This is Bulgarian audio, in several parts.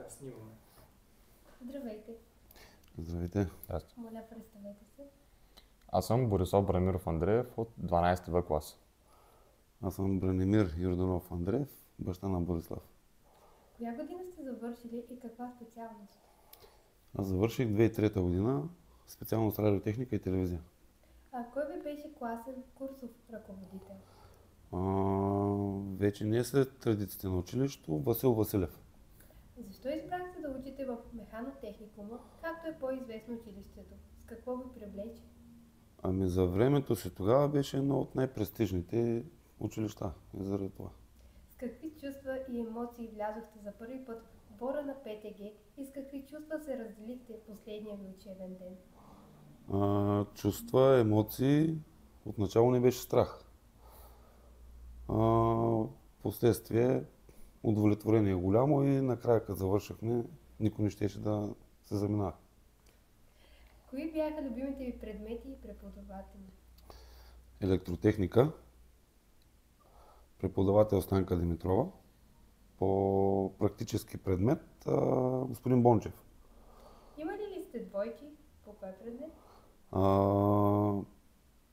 Снимаме. Здравейте. Здравейте. Моля, представете се. Аз съм Борислав Бранимиров Андреев от 12 В клас. Аз съм Бранимир Йорданов Андреев, баща на Борислав. Коя година сте завършили и каква специалност? Аз завърших 2003 година, специалност радиотехника и телевизия. Кой ви беше класен курсов ръководител? Вече не е след традициите на училището, Васил Василев. Защо избрахте да учите в механотехникума, както е по-известно училището? С какво ви привлече? Ами за времето си тогава беше едно от най-престижните училища и заради това. С какви чувства и емоции влязохте за първи път в двора на ПТГ и с какви чувства се разделихте последния ви учебен ден? Чувства, емоции, отначало не беше страх. Последствие удовлетворение голямо и накрая като завършихме, никой не щеше да се заминава. Кои бяха любимите ви предмети и преподаватели? Електротехника, преподавател Станка Димитрова, по практически предмет господин Бончев. Имали ли сте двойки? По кой предмет?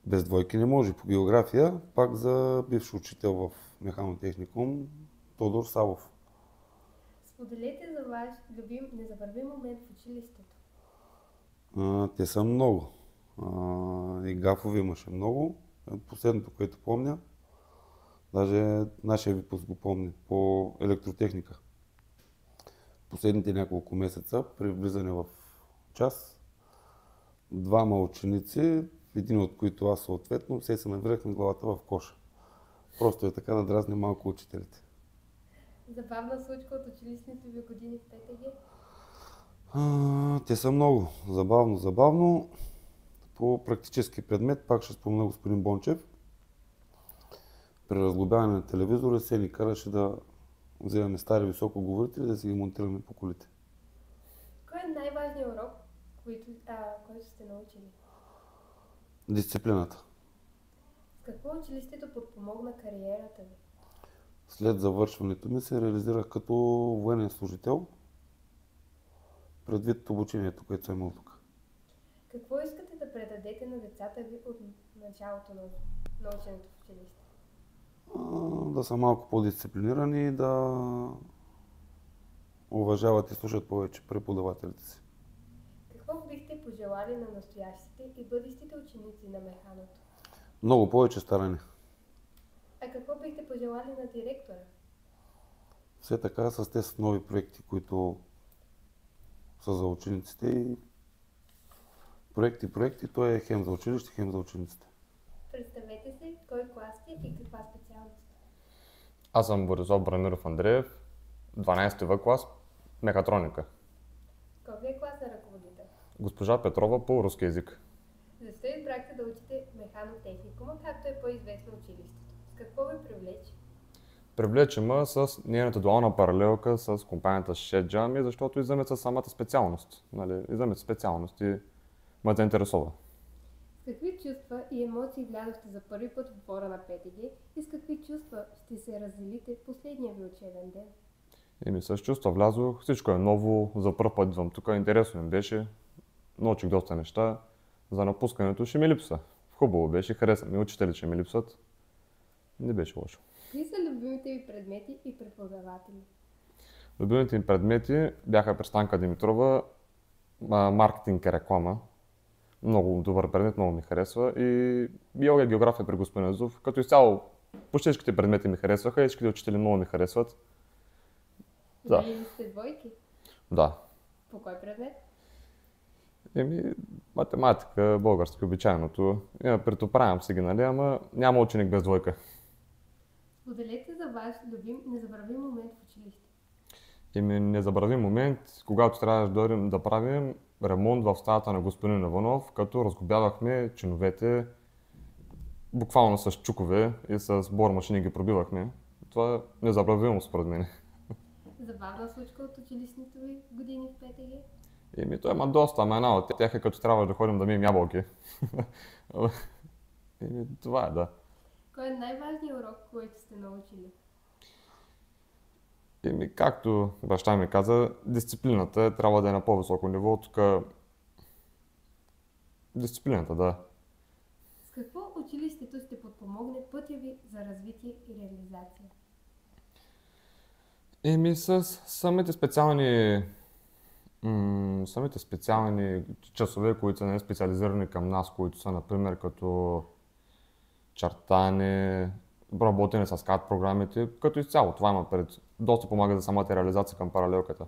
Без двойки не може. По география, пак за бивш учител в механотехникум Тодор Савов. Споделете за ваш любим незабравим момент в училището. Те са много. И гафови имаше много. Последното, което помня, даже нашия випуск го помни, по електротехника. Последните няколко месеца, при влизане в час, двама ученици, един от които аз съответно, все се навирахме главата в коша. Просто е така да дразни малко учителите. Забавна случка от училищните ви години в ПТГ? Те са много. Забавно. По практически предмет, пак ще спомена господин Бончев. При разглобяване на телевизора се ни караше да вземем стари високоговорители и да си ги монтираме по колите. Кой е най-важният урок, който сте научили? Дисциплината. С какво училището подпомогна кариерата ви? След завършването ми се реализирах като военен служител, предвид обучението, което съм имал тук. Какво искате да предадете на децата ви от началото на ученето в училище? Да са малко по-дисциплинирани и да уважават и слушат повече преподавателите си. Какво бихте пожелали на настоящите и бъдещите ученици на механото? Много повече старане. Какво бихте пожелали на директора? Все така с тези нови проекти, които са за учениците и проекти, той е хем за училище, хем за учениците. Представете се кой клас сте и каква специалност? Аз съм Борислав Бранимиров Андреев, 12 В клас, мехатроника. Кой ви е класен ръководител? Госпожа Петрова по руски език. Защо избрахте да учите механотехникума, както е по-известно училището? С какво ви привлече? Привлече ме с нейната дуална паралелка с компанията Шеджами, защото изземят със самата специалност. Изземят специалност и ме заинтересува. С какви чувства и емоции влязохте за първи път в двора на ПТГ и с какви чувства ще се разделите в последния ви учебен ден? С чувства влязох, всичко е ново, за първ път идвам тук, интересно ми беше, научих доста неща, за напускането ще ми липсва. Хубаво беше, хареса ми, учителите ще ми липсват, не беше лошо. Кои са любимите ви предмети и преподаватели? Любимите ми предмети бяха при Станка Димитрова, маркетинг и реклама. Много добър предмет, много ми харесва. И биология и география при господин Азов. Като изцяло, почти всичките предмети ми харесваха и всичките учители много ми харесват. Имали ли сте двойки? Да. По кой предмет? Математика, български, обичайното. Притоправям си ги, ама няма ученик без двойка. Споделете за ваш любим незабравим момент в училище. Незабравим момент, когато трябваше да дойдем да правим ремонт в стаята на господин Иванов, като разглобявахме чиновете буквално с чукове и с бор машини ги пробивахме. Това е незабравимо според мен. Забавна случка от училищните ви години в ПТГ? Той има доста, ама една от тях е като трябва да ходим да мием ябълки. Това е, да. Кой е най-важният урок, който сте научили? Както баща ми каза, дисциплината трябва да е на по-високо ниво. Тук дисциплината, да. С какво училището ще подпомогне пътя ви за развитие и реализация? С самите специални часове, които са не специализирани към нас, които са, например, като чертане, работене с CAD програмите, като изцяло това има пред. Доста помага за самата реализация към паралелката.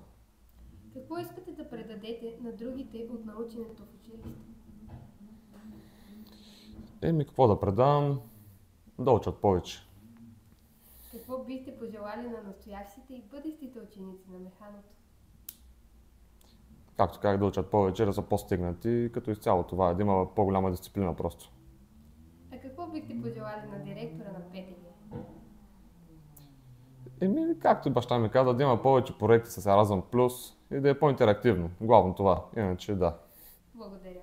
Какво искате да предадете на другите от наученето в училище? Какво да предам? Да учат повече. Какво бихте пожелали на настоящите и бъдещите ученици на механото? Както как да учат повече, да са по-стигнати, като изцяло това е да има по-голяма дисциплина просто. А какво бихте пожелали на директора на ПТГ? Както баща ми каза, да има повече проекти с Erasmus Plus и да е по-интерактивно. Главно това. Иначе да. Благодаря.